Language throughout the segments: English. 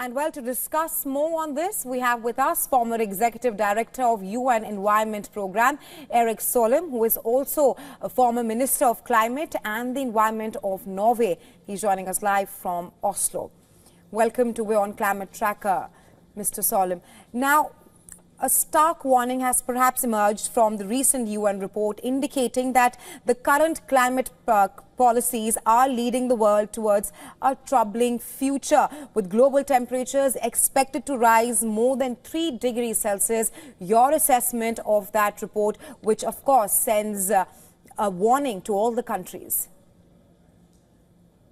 And well, to discuss more on this, we have with us former Executive Director of UN Environment Programme, Erik Solheim, who is also a former Minister of Climate and the Environment of Norway. He's joining us live from Oslo. Welcome to WION Climate Tracker, Mr. Solheim. Now, a stark warning has perhaps emerged from the recent UN report indicating that the current climate policies are leading the world towards a troubling future, with global temperatures expected to rise more than 3 degrees Celsius. Your assessment of that report, which of course sends a warning to all the countries.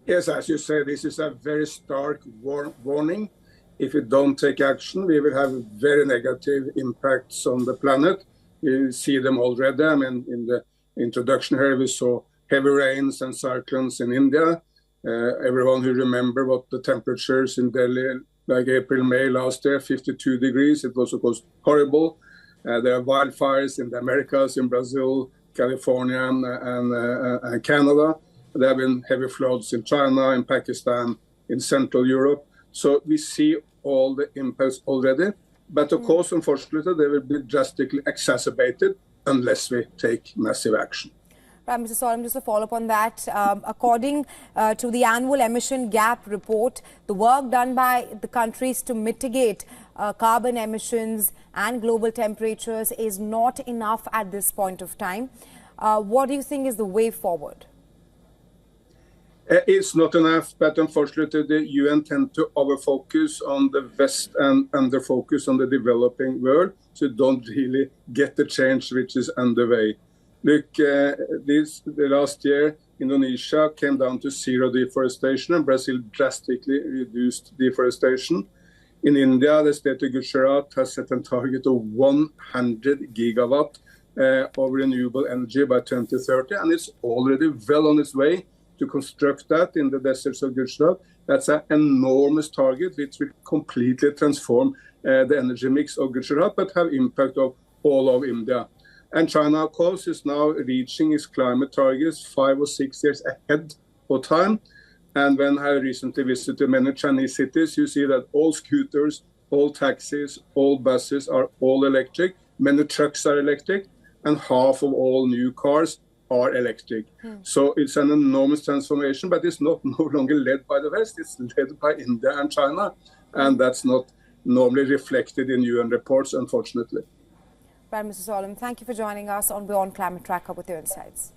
Yes, as you say, this is a very stark warning. If we don't take action, we will have very negative impacts on the planet. You see them already. I mean, in the introduction here, we saw heavy rains and cyclones in India. Everyone who remember what the temperatures in Delhi, like April, May last year, 52 degrees. It was, of course, horrible. There are wildfires in the Americas, in Brazil, California, and Canada. There have been heavy floods in China, in Pakistan, in Central Europe. So we see all the impacts already. But of course, unfortunately, they will be drastically exacerbated unless we take massive action. Right, Mr. Solheim, just a follow-up on that. According to the annual emission gap report, the work done by the countries to mitigate carbon emissions and global temperatures is not enough at this point of time. What do you think is the way forward? It's not enough, but unfortunately the UN tend to over-focus on the West and under-focus on the developing world, so don't really get the change which is underway. Look, the last year, Indonesia came down to zero deforestation, and Brazil drastically reduced deforestation. In India, the state of Gujarat has set a target of 100 gigawatt of renewable energy by 2030, and it's already well on its way to construct that in the deserts of Gujarat. That's an enormous target which will completely transform the energy mix of Gujarat, but have impact of all of India. And China, of course, is now reaching its climate targets 5 or 6 years ahead of time. And when I recently visited many Chinese cities, you see that all scooters, all taxis, all buses are all electric. Many trucks are electric, and half of all new cars are electric. So it's an enormous transformation, but it's no longer led by the West, it's led by India and China. And that's not normally reflected in UN reports, unfortunately. Right, Mr. Solheim, thank you for joining us on WION Climate Tracker with your insights.